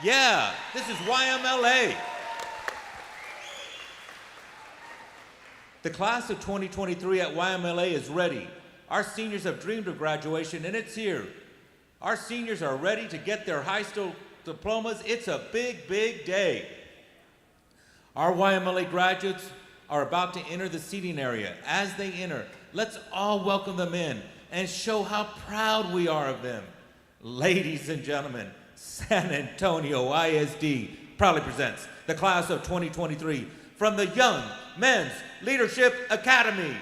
Yeah, this is YMLA. The class of 2023 at YMLA is ready. Our seniors have dreamed of graduation, and it's here. Our seniors are ready to get their high school diplomas. It's a big, big day. Our YMLA graduates are about to enter the seating area. As they enter, let's all welcome them in and show how proud we are of them. Ladies and gentlemen, San Antonio ISD proudly presents the class of 2023 from the Young Men's Leadership Academy.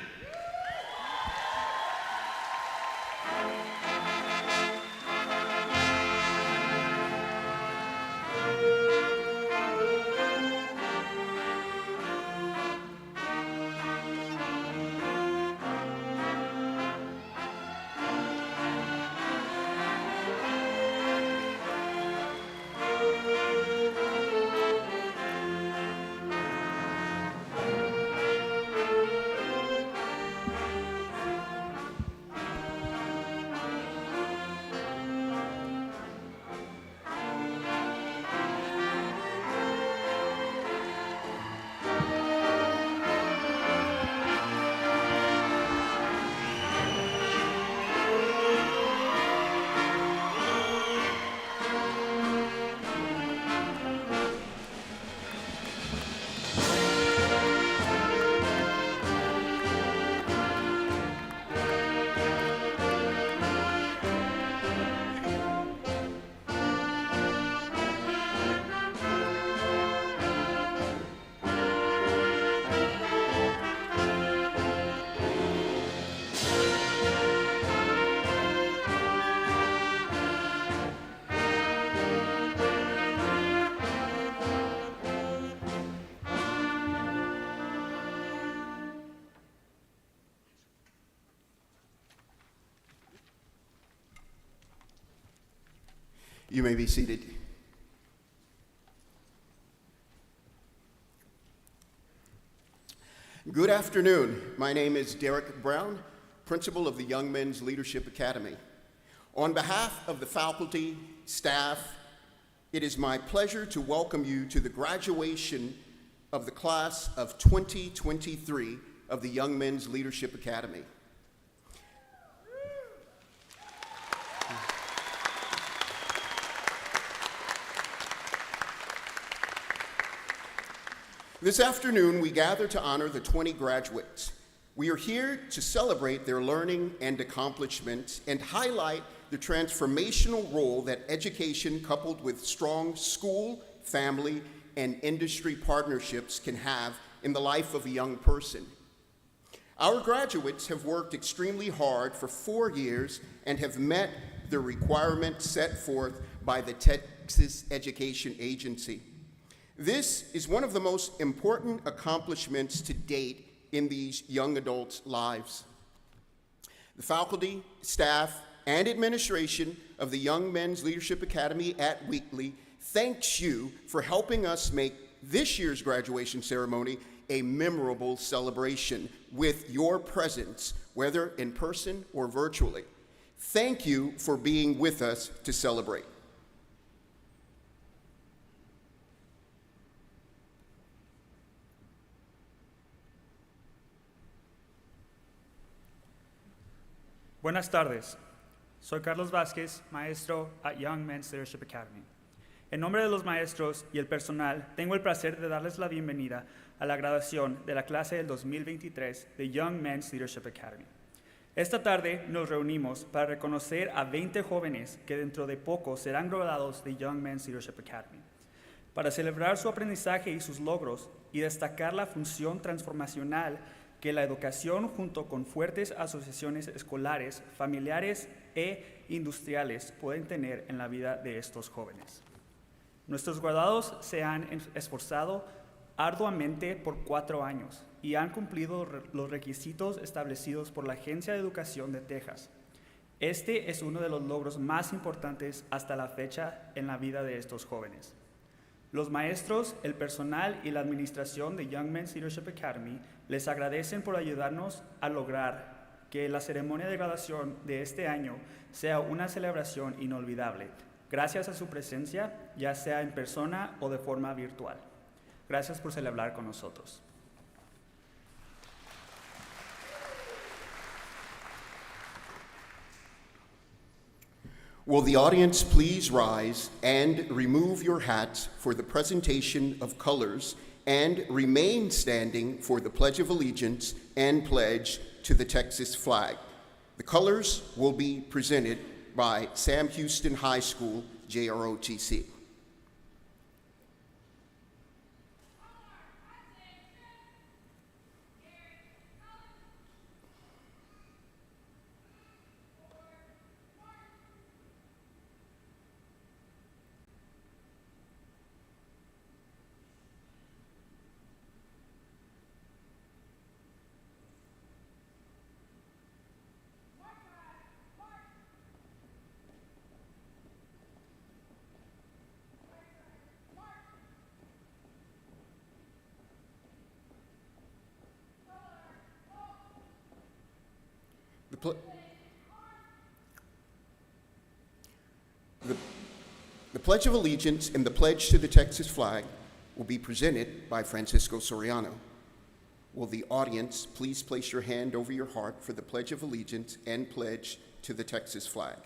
You may be seated. Good afternoon. My name is Derek Brown, principal of the Young Men's Leadership Academy. On behalf of the faculty, staff, it is my pleasure to welcome you to the graduation of the class of 2023 of the Young Men's Leadership Academy. This afternoon, we gather to honor the 20 graduates. We are here to celebrate their learning and accomplishments and highlight the transformational role that education coupled with strong school, family, and industry partnerships can have in the life of a young person. Our graduates have worked extremely hard for 4 years and have met the requirements set forth by the Texas Education Agency. This is one of the most important accomplishments to date in these young adults' lives. The faculty, staff, and administration of the Young Men's Leadership Academy at Wheatley thanks you for helping us make this year's graduation ceremony a memorable celebration with your presence, whether in person or virtually. Thank you for being with us to celebrate. Buenas tardes. Soy Carlos Vázquez, maestro at Young Men's Leadership Academy. En nombre de los maestros y el personal, tengo el placer de darles la bienvenida a la graduación de la clase del 2023 de Young Men's Leadership Academy. Esta tarde nos reunimos para reconocer a 20 jóvenes que dentro de poco serán graduados de Young Men's Leadership Academy, para celebrar su aprendizaje y sus logros y destacar la función transformacional que la educación junto con fuertes asociaciones escolares, familiares e industriales pueden tener en la vida de estos jóvenes. Nuestros graduados se han esforzado arduamente por 4 años y han cumplido los requisitos establecidos por la Agencia de Educación de Texas. Este es uno de los logros más importantes hasta la fecha en la vida de estos jóvenes. Los maestros, el personal y la administración de Young Men's Leadership Academy les agradecen por ayudarnos a lograr que la ceremonia de graduación de este año sea una celebración inolvidable, gracias a su presencia, ya sea en persona o de forma virtual. Gracias por celebrar con nosotros. Will the audience please rise and remove your hats for the presentation of colors and remain standing for the Pledge of Allegiance and pledge to the Texas flag. The colors will be presented by Sam Houston High School, JROTC. The Pledge of Allegiance and the pledge to the Texas flag will be presented by Francisco Soriano. Will the audience please place your hand over your heart for the Pledge of Allegiance and pledge to the Texas flag?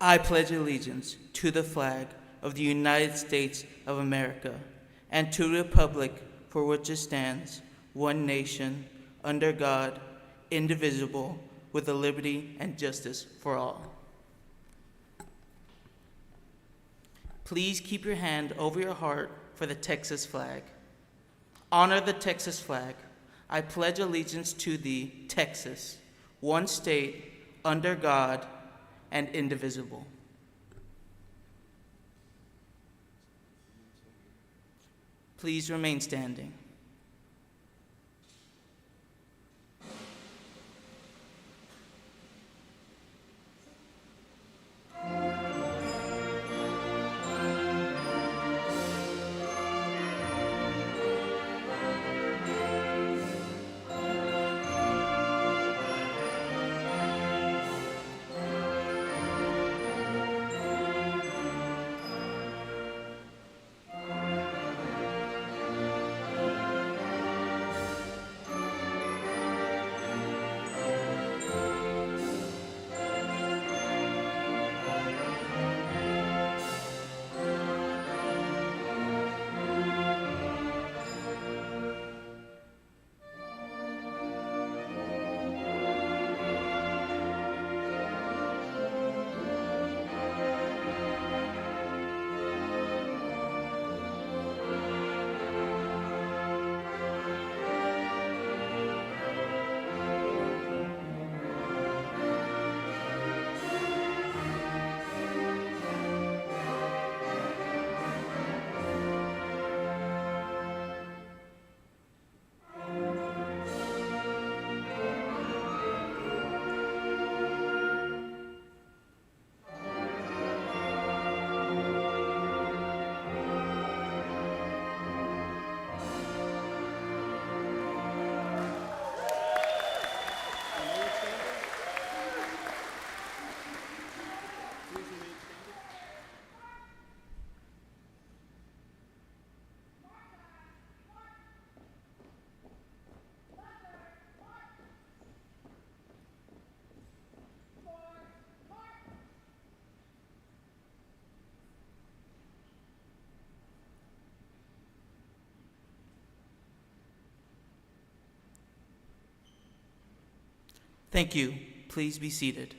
I pledge allegiance to the flag of the United States of America and to the republic for which it stands, one nation, under God, indivisible, with liberty and justice for all. Please keep your hand over your heart for the Texas flag. Honor the Texas flag. I pledge allegiance to the Texas, one state, under God, and indivisible. Please remain standing. Thank you. Please be seated.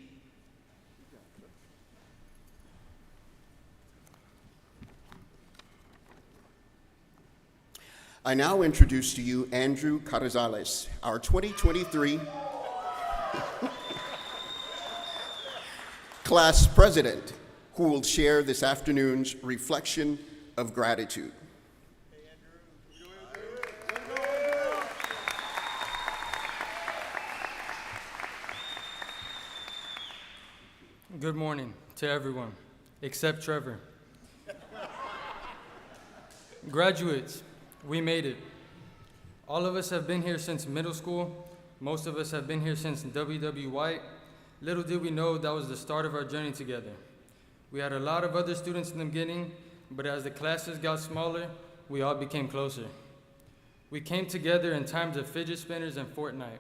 I now introduce to you Andrew Carrizales, our 2023 class president, who will share this afternoon's reflection of gratitude. Good morning to everyone, except Trevor. Graduates, we made it. All of us have been here since middle school. Most of us have been here since W.W. White. Little did we know that was the start of our journey together. We had a lot of other students in the beginning, but as the classes got smaller, we all became closer. We came together in times of fidget spinners and Fortnite.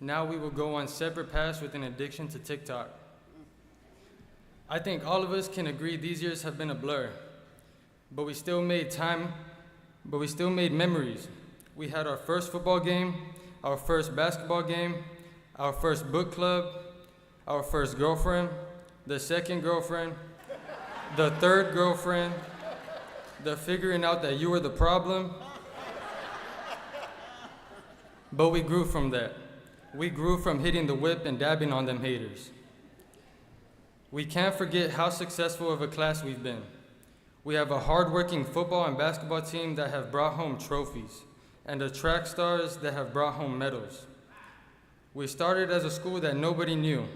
Now we will go on separate paths with an addiction to TikTok. I think all of us can agree these years have been a blur, but we still made memories. We had our first football game, our first basketball game, our first book club, our first girlfriend, the second girlfriend, the third girlfriend, the figuring out that you were the problem. But we grew from that. We grew from hitting the whip and dabbing on them haters. We can't forget how successful of a class we've been. We have a hardworking football and basketball team that have brought home trophies, and the track stars that have brought home medals. We started as a school that nobody knew,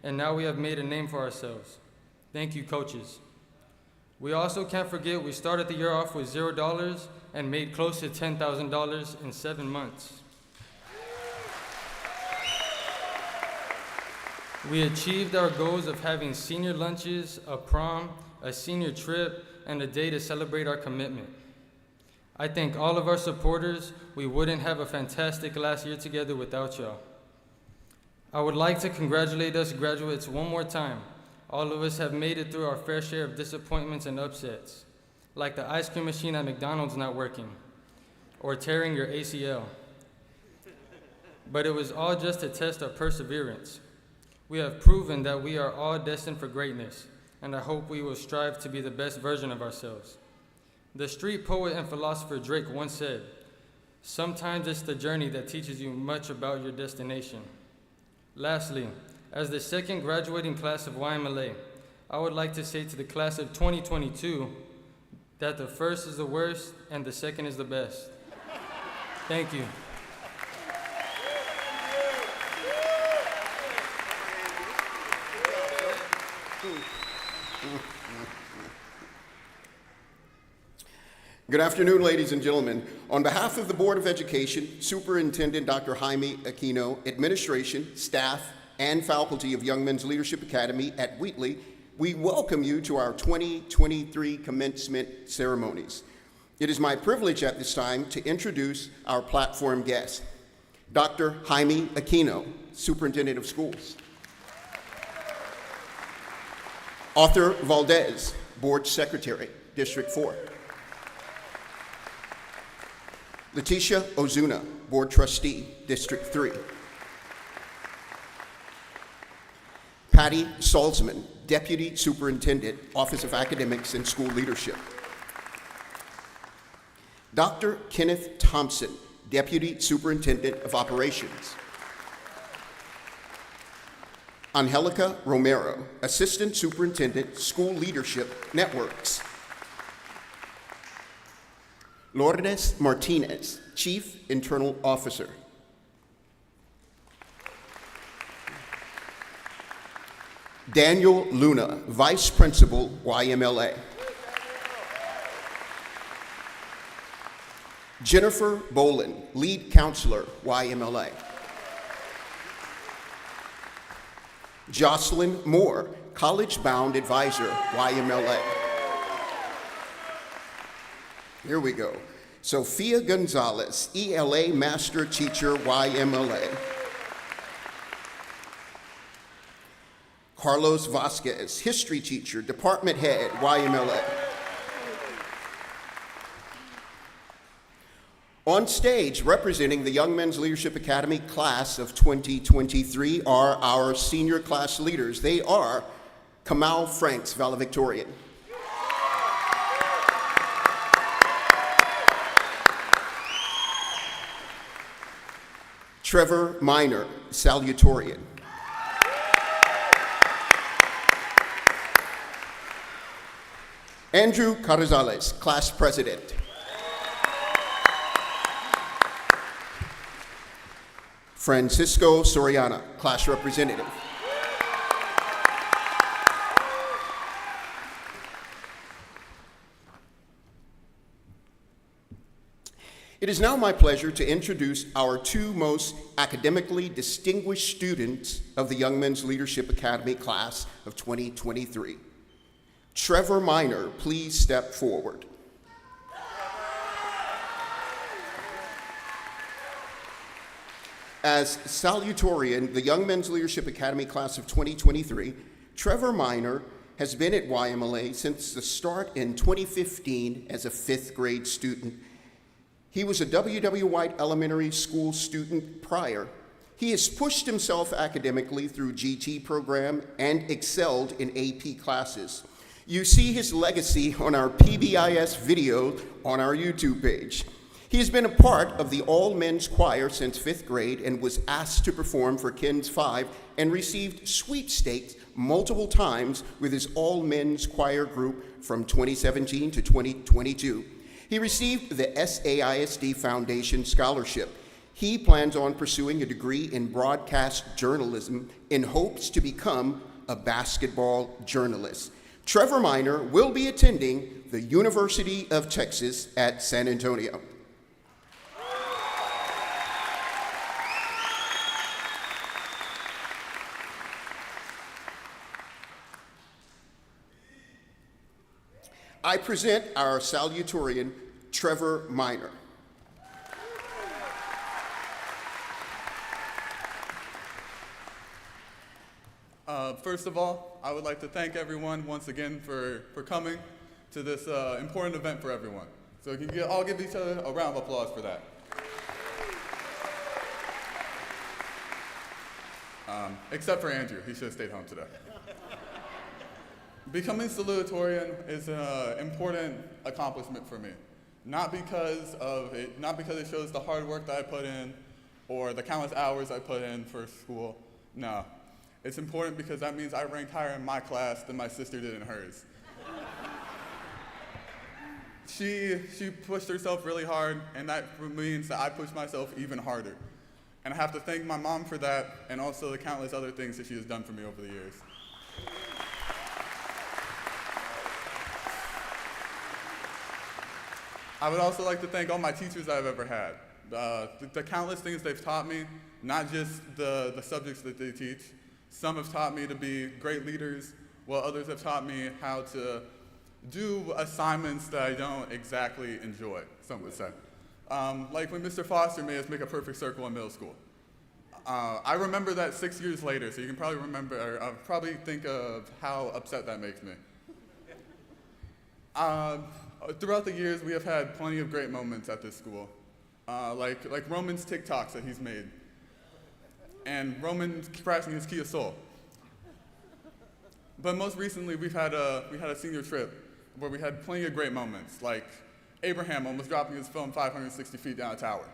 and now we have made a name for ourselves. Thank you, coaches. We also can't forget we started the year off with $0 and made close to $10,000 in 7 months. We achieved our goals of having senior lunches, a prom, a senior trip, and a day to celebrate our commitment. I thank all of our supporters. We wouldn't have a fantastic last year together without y'all. I would like to congratulate us graduates one more time. All of us have made it through our fair share of disappointments and upsets, like the ice cream machine at McDonald's not working, or tearing your ACL. But it was all just to test our perseverance. We have proven that we are all destined for greatness, and I hope we will strive to be the best version of ourselves. The street poet and philosopher Drake once said, "Sometimes it's the journey that teaches you much about your destination." Lastly, as the second graduating class of YMLA, I would like to say to the class of 2022 that the first is the worst and the second is the best. Thank you. Good afternoon, ladies and gentlemen. On behalf of the Board of Education, Superintendent Dr. Jaime Aquino, administration, staff, and faculty of Young Men's Leadership Academy at Wheatley, we welcome you to our 2023 commencement ceremonies. It is my privilege at this time to introduce our platform guest, Dr. Jaime Aquino, Superintendent of Schools. Arthur Valdez, Board Secretary, District 4. Leticia Ozuna, Board Trustee, District 3. Patty Salzman, Deputy Superintendent, Office of Academics and School Leadership. Dr. Kenneth Thompson, Deputy Superintendent of Operations. Angelica Romero, Assistant Superintendent, School Leadership Networks. Lourdes Martinez, Chief Internal Officer. Daniel Luna, Vice Principal, YMLA. Jennifer Bolin, Lead Counselor, YMLA. Jocelyn Moore, College-Bound Advisor, YMLA. Here we go. Sophia Gonzalez, ELA Master Teacher, YMLA. Carlos Vasquez, History Teacher, Department Head, YMLA. On stage, representing the Young Men's Leadership Academy class of 2023 are our senior class leaders. They are Kamal Franks, Valedictorian. Trevor Minor, Salutatorian. Andrew Carrizales, Class President. Francisco Soriana, Class Representative. It is now my pleasure to introduce our two most academically distinguished students of the Young Men's Leadership Academy class of 2023. Trevor Minor, please step forward. As Salutatorian, the Young Men's Leadership Academy class of 2023, Trevor Minor has been at YMLA since the start in 2015 as a 5th grade student. He was a W.W. White Elementary School student prior. He has pushed himself academically through GT program and excelled in AP classes. You see his legacy on our PBIS video on our YouTube page. He has been a part of the all-men's choir since 5th grade and was asked to perform for KINS 5 and received sweepstakes multiple times with his all-men's choir group from 2017 to 2022. He received the SAISD Foundation Scholarship. He plans on pursuing a degree in broadcast journalism in hopes to become a basketball journalist. Trevor Minor will be attending the University of Texas at San Antonio. I present our Salutatorian, Trevor Minor. First of all, I would like to thank everyone once again for coming to this important event for everyone. So can you all give each other a round of applause for that. Except for Andrew, he should have stayed home today. Becoming salutatorian is an important accomplishment for me. Not because it shows the hard work that I put in or the countless hours I put in for school. No. It's important because that means I ranked higher in my class than my sister did in hers. She pushed herself really hard, and that means that I pushed myself even harder. And I have to thank my mom for that, and also the countless other things that she has done for me over the years. I would also like to thank all my teachers I've ever had. The countless things they've taught me, not just the subjects that they teach. Some have taught me to be great leaders, while others have taught me how to do assignments that I don't exactly enjoy, some would say. Like when Mr. Foster made us make a perfect circle in middle school. I remember that 6 years later, so you can probably probably think of how upset that makes me. Throughout the years, we have had plenty of great moments at this school, like Roman's TikToks that he's made, and Roman crashing his Kia Soul. But most recently, we had a senior trip where we had plenty of great moments, like Abraham almost dropping his phone 560 feet down a tower,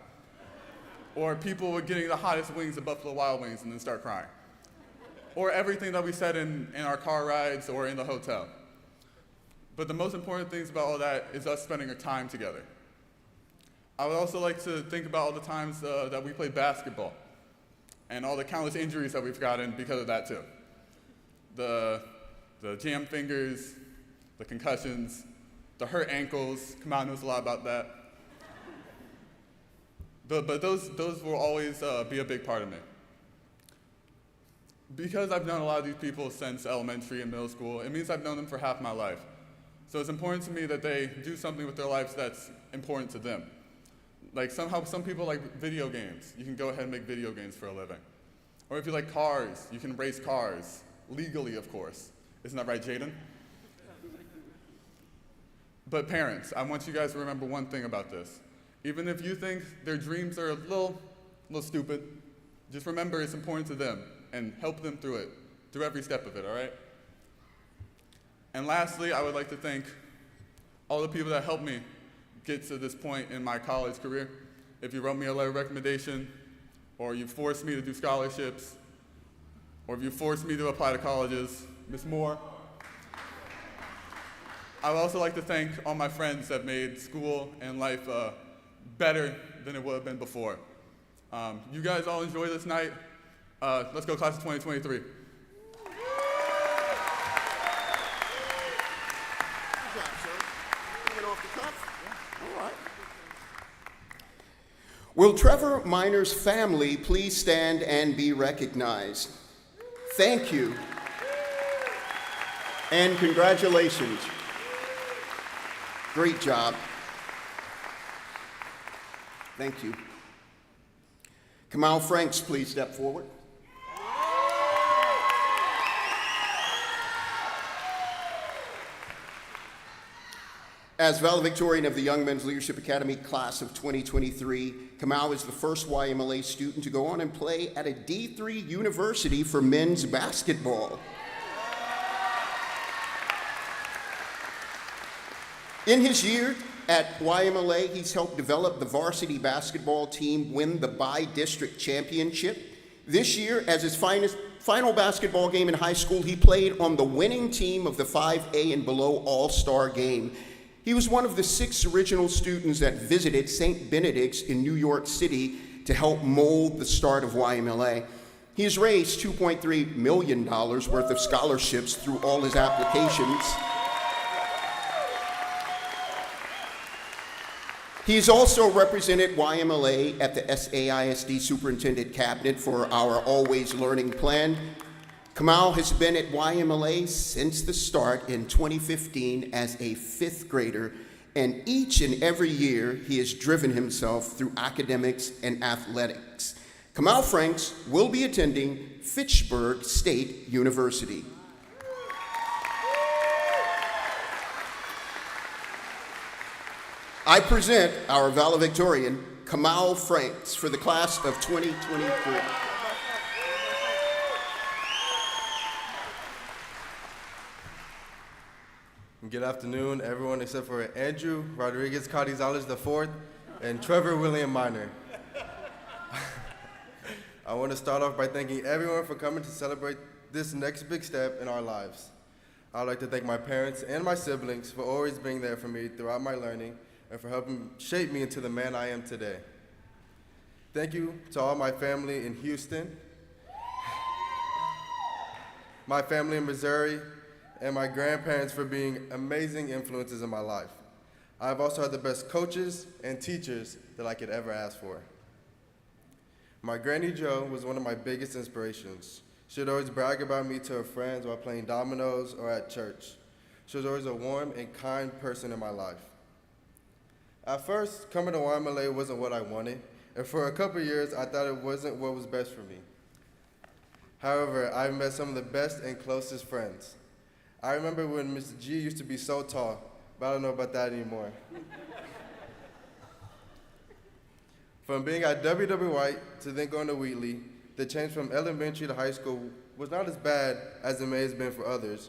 or people were getting the hottest wings at Buffalo Wild Wings and then start crying, or everything that we said in our car rides or in the hotel. But the most important things about all that is us spending our time together. I would also like to think about all the times that we played basketball and all the countless injuries that we've gotten because of that too. The jam fingers, the concussions, the hurt ankles. Kamau knows a lot about that. But those will always be a big part of me. Because I've known a lot of these people since elementary and middle school, it means I've known them for half my life. So it's important to me that they do something with their lives that's important to them. Like some people like video games. You can go ahead and make video games for a living. Or if you like cars, you can race cars. Legally, of course. Isn't that right, Jaden? But parents, I want you guys to remember one thing about this. Even if you think their dreams are a little stupid, just remember it's important to them and help them through it, through every step of it, all right? And lastly, I would like to thank all the people that helped me get to this point in my college career. If you wrote me a letter of recommendation, or you forced me to do scholarships, or if you forced me to apply to colleges, Ms. Moore. I would also like to thank all my friends that made school and life better than it would have been before. You guys all enjoy this night. Let's go, class of 2023. Will Trevor Minor's family please stand and be recognized? Thank you. And congratulations. Great job. Thank you. Kamal Franks, please step forward. As valedictorian of the Young Men's Leadership Academy class of 2023, Kamal is the first YMLA student to go on and play at a D3 university for men's basketball. In his year at YMLA, he's helped develop the varsity basketball team win the bi-district championship. This year, as his final basketball game in high school, he played on the winning team of the 5A and below all-star game. He was one of the 6 original students that visited St. Benedict's in New York City to help mold the start of YMLA. He has raised $2.3 million worth of scholarships through all his applications. He's also represented YMLA at the SAISD Superintendent Cabinet for our Always Learning Plan. Kamal has been at YMLA since the start in 2015 as a 5th grader, and each and every year he has driven himself through academics and athletics. Kamal Franks will be attending Fitchburg State University. I present our valedictorian, Kamal Franks, for the class of 2023. Good afternoon, everyone except for Andrew Rodriguez Cardizales IV and Trevor William Minor. I want to start off by thanking everyone for coming to celebrate this next big step in our lives. I'd like to thank my parents and my siblings for always being there for me throughout my learning and for helping shape me into the man I am today. Thank you to all my family in Houston, my family in Missouri, and my grandparents for being amazing influences in my life. I've also had the best coaches and teachers that I could ever ask for. My Granny Jo was one of my biggest inspirations. She'd always brag about me to her friends while playing dominoes or at church. She was always a warm and kind person in my life. At first, coming to YMLA wasn't what I wanted, and for a couple years, I thought it wasn't what was best for me. However, I've met some of the best and closest friends. I remember when Mr. G used to be so tall, but I don't know about that anymore. From being at W.W. White to then going to Wheatley, the change from elementary to high school was not as bad as it may have been for others.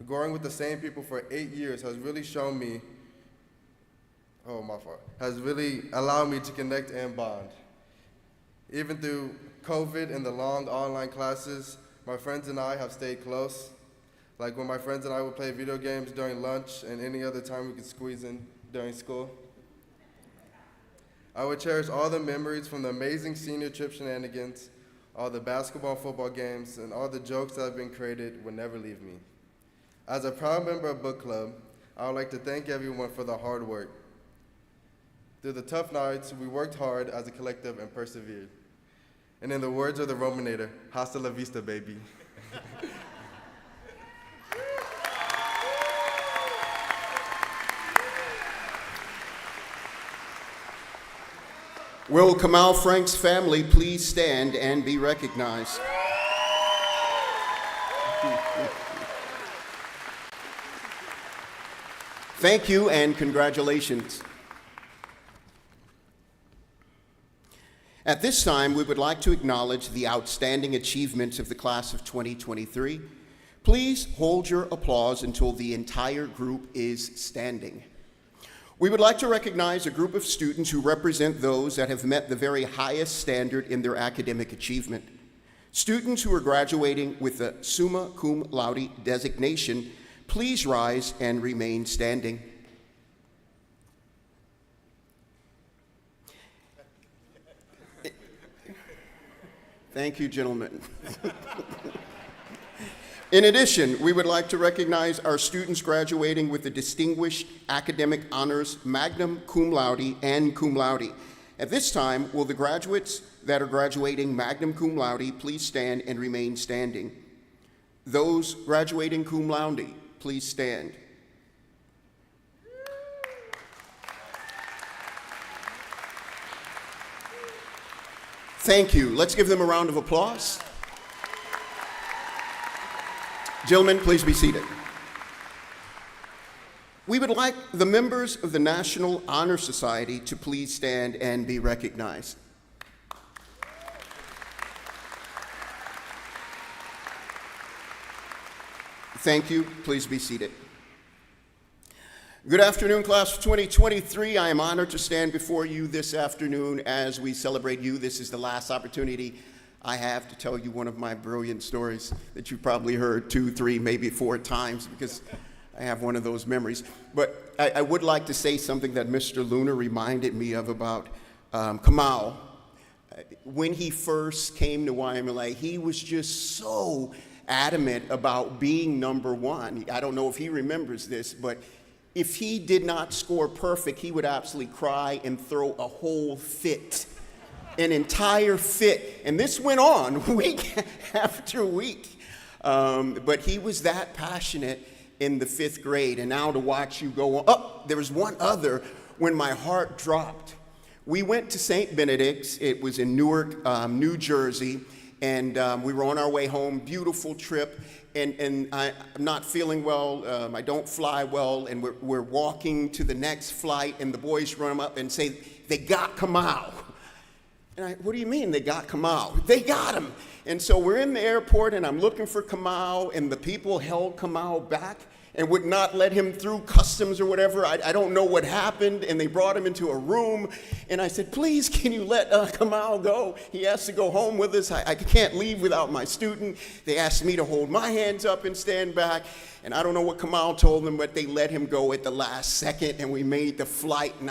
Growing with the same people for 8 years has really shown me, has really allowed me to connect and bond. Even through COVID and the long online classes, my friends and I have stayed close. Like when my friends and I would play video games during lunch and any other time we could squeeze in during school. I would cherish all the memories from the amazing senior trip shenanigans, all the basketball and football games, and all the jokes that have been created would never leave me. As a proud member of Book Club, I would like to thank everyone for the hard work. Through the tough nights, we worked hard as a collective and persevered. And in the words of the Rominator, hasta la vista, baby. Will Kamal Franks' family please stand and be recognized? Thank you and congratulations. At this time, we would like to acknowledge the outstanding achievements of the class of 2023. Please hold your applause until the entire group is standing. We would like to recognize a group of students who represent those that have met the very highest standard in their academic achievement. Students who are graduating with the summa cum laude designation, please rise and remain standing. Thank you, gentlemen. In addition, we would like to recognize our students graduating with the Distinguished Academic Honors Magna Cum Laude and Cum Laude, At this time, will the graduates that are graduating magna cum laude please stand and remain standing? Those graduating cum laude, please stand. Thank you. Let's give them a round of applause. Gentlemen, please be seated. We would like the members of the National Honor Society to please stand and be recognized. Thank you. Please be seated. Good afternoon, class of 2023. I am honored to stand before you this afternoon as we celebrate you. This is the last opportunity I have to tell you one of my brilliant stories that you've probably heard 2, 3, maybe 4 times, because I have one of those memories. But I would like to say something that Mr. Luna reminded me of about Kamau. When he first came to YMLA, he was just so adamant about being number one. I don't know if he remembers this, but if he did not score perfect, he would absolutely cry and throw a whole fit, an entire fit. And this went on week after week. But he was that passionate in the 5th grade. And now to watch you go on. Oh, there was one other when my heart dropped. We went to St. Benedict's. It was in Newark, New Jersey. And we were on our way home, beautiful trip. And I'm not feeling well, I don't fly well, and we're walking to the next flight, and the boys run up and say, they got Kamau. And what do you mean they got Kamau? They got him. And so we're in the airport, and I'm looking for Kamau, and the people held Kamau back and would not let him through customs or whatever. I don't know what happened, and they brought him into a room, and I said, please, can you let Kamau go? He has to go home with us. I can't leave without my student. They asked me to hold my hands up and stand back, and I don't know what Kamau told them, but they let him go at the last second, and we made the flight, and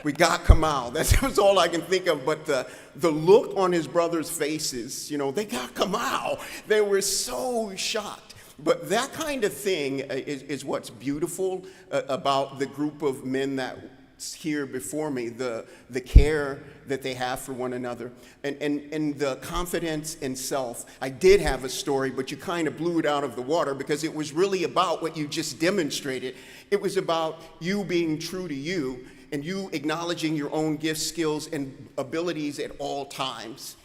we got Kamau. That was all I can think of, but the look on his brothers' faces, they got Kamau. They were so shocked. But that kind of thing is what's beautiful about the group of men that's here before me, the care that they have for one another, and the confidence in self. I did have a story, but you kind of blew it out of the water because it was really about what you just demonstrated. It was about you being true to you and you acknowledging your own gifts, skills, and abilities at all times.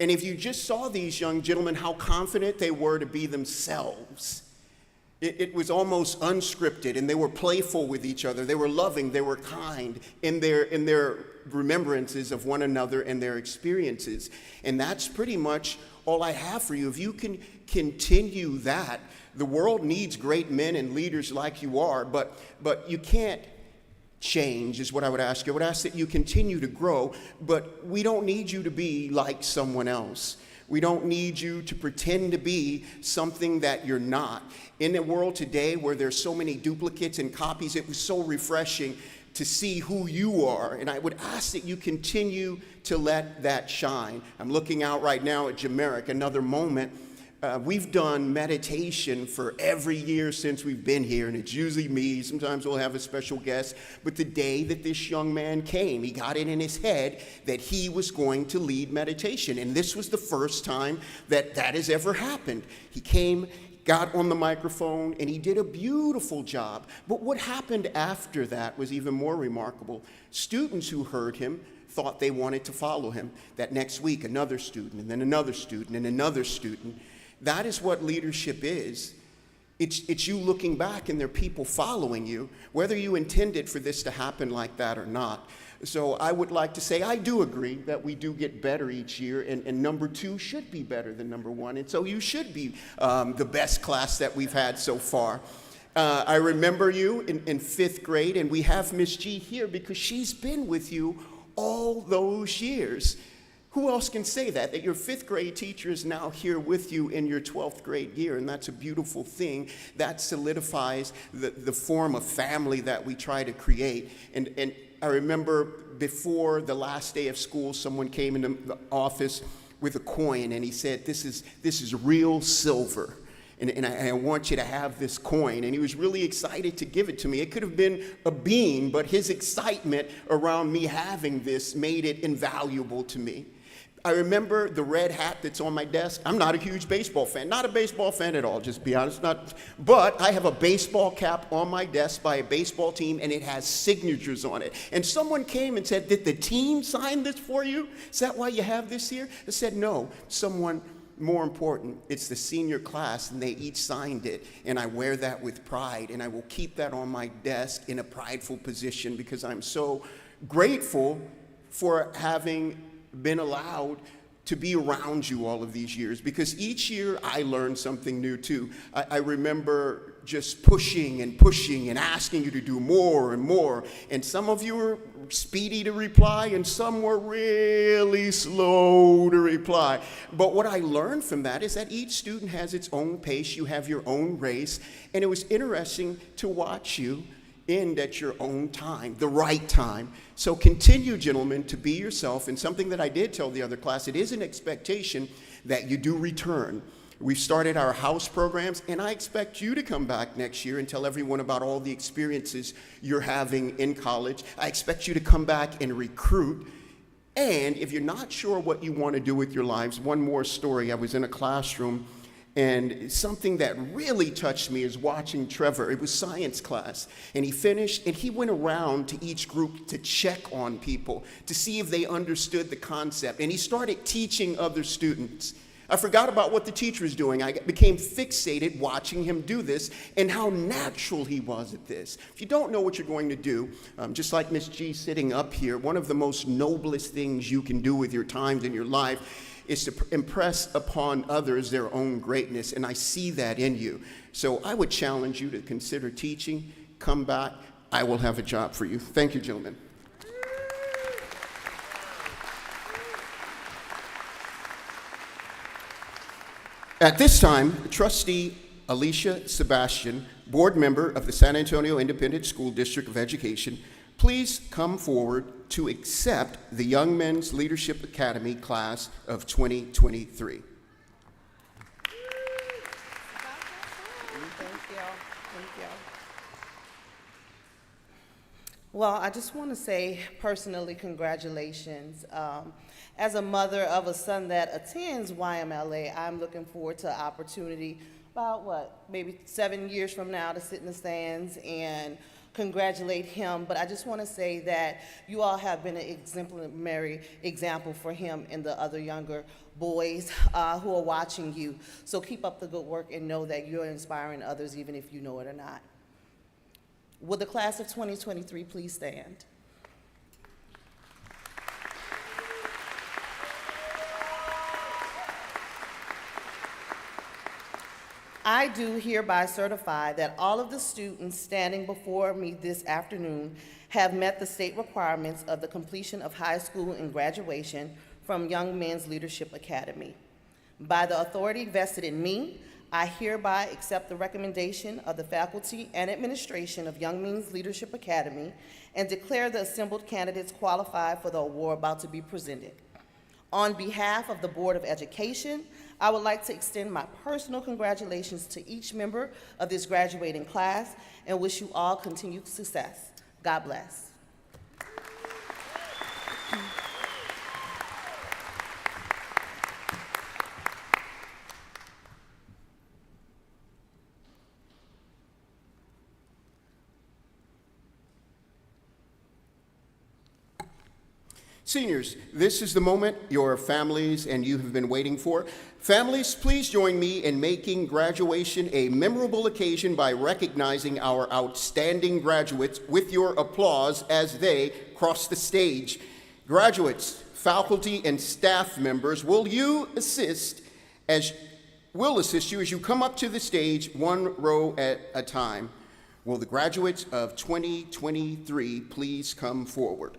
And if you just saw these young gentlemen, how confident they were to be themselves. It was almost unscripted, and they were playful with each other. They were loving, they were kind in their remembrances of one another and their experiences. And that's pretty much all I have for you. If you can continue that, the world needs great men and leaders like you are, but you can't change is what I would ask you. I would ask that you continue to grow, but we don't need you to be like someone else. We don't need you to pretend to be something that you're not. In a world today where there's so many duplicates and copies, it was so refreshing to see who you are. And I would ask that you continue to let that shine. I'm looking out right now at Jameric, another moment. We've done meditation for every year since we've been here, and it's usually me. Sometimes we'll have a special guest. But the day that this young man came, he got it in his head that he was going to lead meditation. And this was the first time that has ever happened. He came, got on the microphone, and he did a beautiful job. But what happened after that was even more remarkable. Students who heard him thought they wanted to follow him. That next week, another student, and then another student, and another student. That is what leadership is. It's you looking back and there are people following you, whether you intended for this to happen like that or not. So I would like to say I do agree that we do get better each year, and number 2 should be better than number 1. And so you should be the best class that we've had so far. I remember you in 5th grade, and we have Miss G here because she's been with you all those years. Who else can say that your 5th grade teacher is now here with you in your 12th grade year? And that's a beautiful thing. That solidifies the form of family that we try to create. And I remember before the last day of school, someone came into the office with a coin, and he said, this is real silver. and I want you to have this coin. And he was really excited to give it to me. It could have been a bean, but his excitement around me having this made it invaluable to me. I remember the red hat that's on my desk. I'm not a huge baseball fan, not a baseball fan at all, just to be honest. But I have a baseball cap on my desk by a baseball team, and it has signatures on it. And someone came and said, "Did the team sign this for you? Is that why you have this here?" I said, "No, someone more important. It's the senior class, and they each signed it, and I wear that with pride, and I will keep that on my desk in a prideful position because I'm so grateful for having been allowed to be around you all of these years, because each year I learned something new too. I remember just pushing and asking you to do more and more, and some of you were speedy to reply and some were really slow to reply. But what I learned from that is that each student has its own pace, you have your own race, and it was interesting to watch you end at your own time, the right time. So continue, gentlemen, to be yourself. And something that I did tell the other class, it is an expectation that you do return. We've started our house programs, and I expect you to come back next year and tell everyone about all the experiences you're having in college. I expect you to come back and recruit. And if you're not sure what you want to do with your lives, one more story. I was in a classroom, and something that really touched me is watching Trevor. It was science class, and he finished, and he went around to each group to check on people, to see if they understood the concept, and he started teaching other students. I forgot about what the teacher was doing. I became fixated watching him do this and how natural he was at this. If you don't know what you're going to do, just like Miss G sitting up here, one of the most noblest things you can do with your times in your life is to impress upon others their own greatness, and I see that in you. So I would challenge you to consider teaching. Come back. I will have a job for you. Thank you, gentlemen. At this time, Trustee Alicia Sebastian, board member of the San Antonio Independent School District of Education, please come forward to accept the Young Men's Leadership Academy class of 2023. Thank you. Well, I just want to say personally, congratulations. As a mother of a son that attends YMLA, I'm looking forward to an opportunity about, maybe 7 years from now to sit in the stands and congratulate him. But I just want to say that you all have been an exemplary example for him and the other younger boys who are watching you. So keep up the good work and know that you're inspiring others even if you know it or not. Will the class of 2023 please stand? I do hereby certify that all of the students standing before me this afternoon have met the state requirements of the completion of high school and graduation from Young Men's Leadership Academy. By the authority vested in me, I hereby accept the recommendation of the faculty and administration of Young Men's Leadership Academy and declare the assembled candidates qualified for the award about to be presented. On behalf of the Board of Education, I would like to extend my personal congratulations to each member of this graduating class and wish you all continued success. God bless. Seniors, this is the moment your families and you have been waiting for. Families, please join me in making graduation a memorable occasion by recognizing our outstanding graduates with your applause as they cross the stage. Graduates, faculty, and staff members, will assist you as you come up to the stage one row at a time. Will the graduates of 2023 please come forward?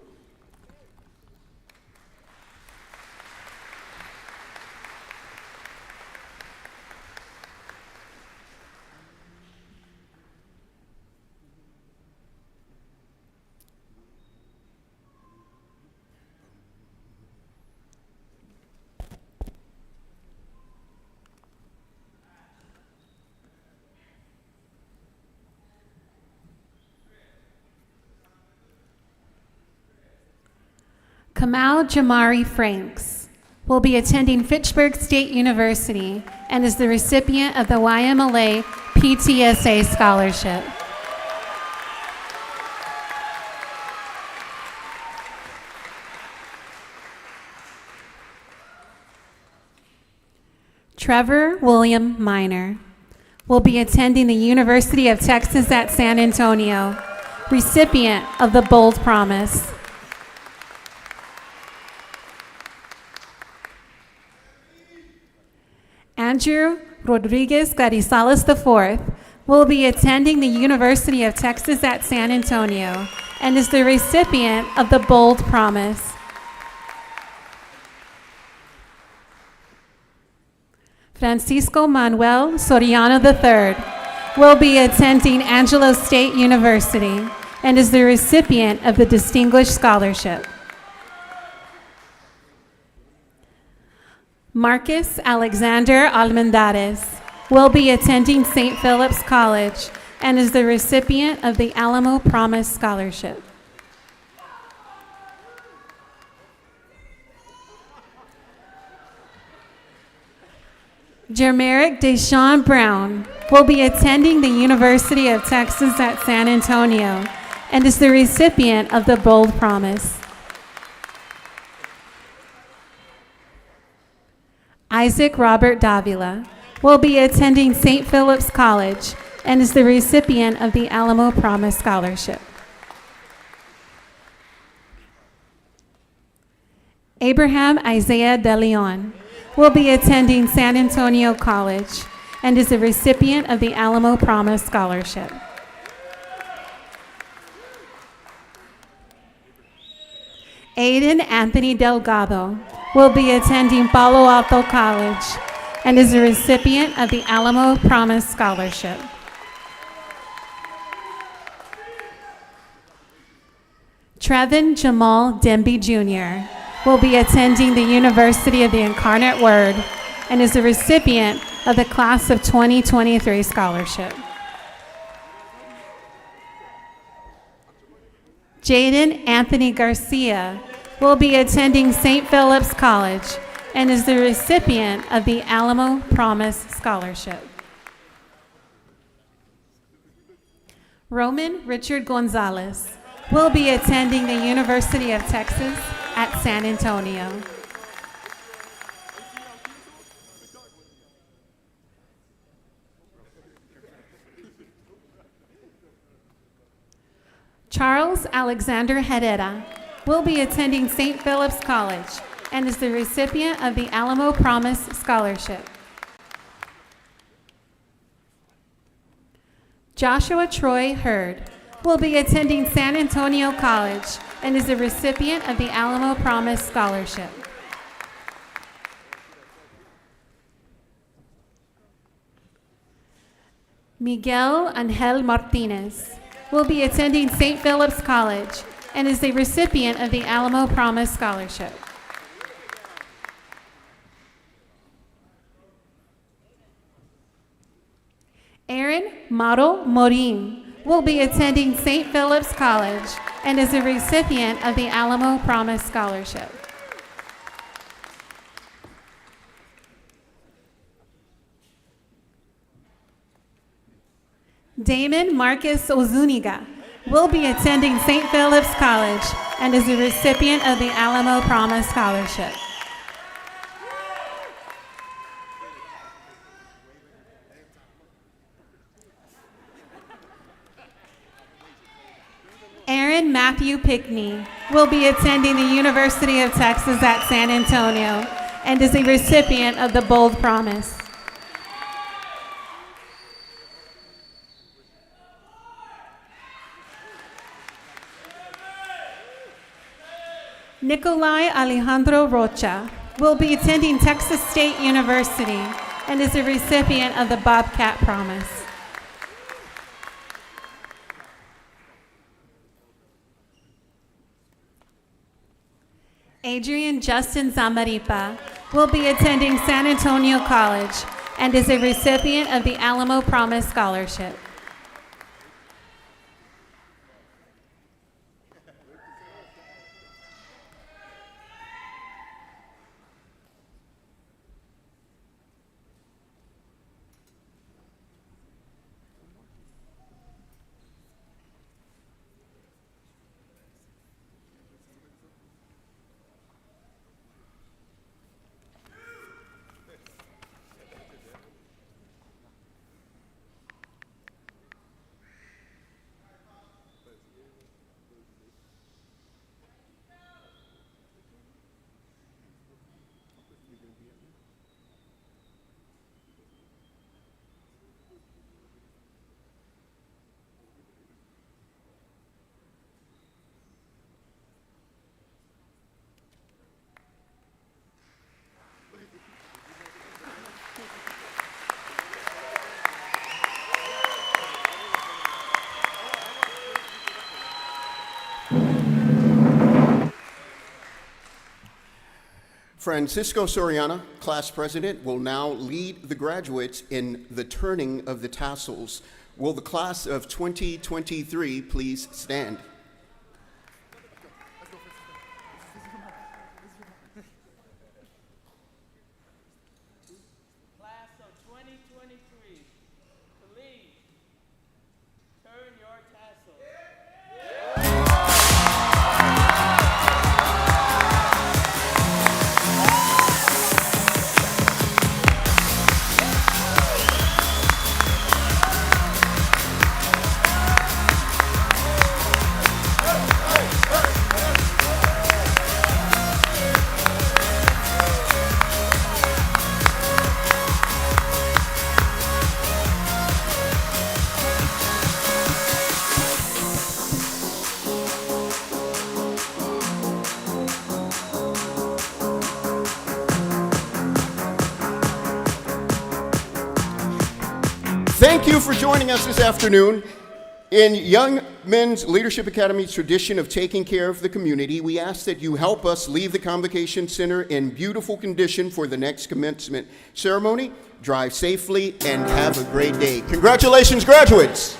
Kamal Jamari Franks will be attending Fitchburg State University and is the recipient of the YMLA PTSA Scholarship. Trevor William Minor will be attending the University of Texas at San Antonio, recipient of the Bold Promise. Andrew Rodriguez Garizales IV will be attending the University of Texas at San Antonio and is the recipient of the Bold Promise. Francisco Manuel Soriano III will be attending Angelo State University and is the recipient of the Distinguished Scholarship. Marcus Alexander Almendares will be attending St. Philip's College and is the recipient of the Alamo Promise Scholarship. Jermerick Deshawn Brown will be attending the University of Texas at San Antonio and is the recipient of the Bold Promise. Isaac Robert Davila will be attending St. Philip's College and is the recipient of the Alamo Promise Scholarship. Abraham Isaiah De Leon will be attending San Antonio College and is a recipient of the Alamo Promise Scholarship. Aiden Anthony Delgado will be attending Palo Alto College and is a recipient of the Alamo Promise Scholarship. Trevin Jamal Demby Jr. will be attending the University of the Incarnate Word and is a recipient of the Class of 2023 Scholarship. Jaden Anthony Garcia will be attending St. Philip's College and is the recipient of the Alamo Promise Scholarship. Roman Richard Gonzalez will be attending the University of Texas at San Antonio. Charles Alexander Herrera will be attending St. Philip's College and is the recipient of the Alamo Promise Scholarship. Joshua Troy Hurd will be attending San Antonio College and is the recipient of the Alamo Promise Scholarship. Miguel Angel Martinez will be attending St. Philip's College and is the recipient of the Alamo Promise Scholarship. Aaron Maro Morin will be attending St. Philip's College and is a recipient of the Alamo Promise Scholarship. Damon Marcus Ozuniga will be attending St. Philip's College and is a recipient of the Alamo Promise Scholarship. Aaron Matthew Pickney will be attending the University of Texas at San Antonio and is a recipient of the Bold Promise. Nikolai Alejandro Rocha will be attending Texas State University and is a recipient of the Bobcat Promise. Adrian Justin Zamaripa will be attending San Antonio College and is a recipient of the Alamo Promise Scholarship. Francisco Soriana, class president, will now lead the graduates in the turning of the tassels. Will the class of 2023 please stand? Class of 2023, please turn your tassels. Thank you for joining us this afternoon. In Young Men's Leadership Academy's tradition of taking care of the community, we ask that you help us leave the Convocation Center in beautiful condition for the next commencement ceremony. Drive safely and have a great day. Congratulations, graduates.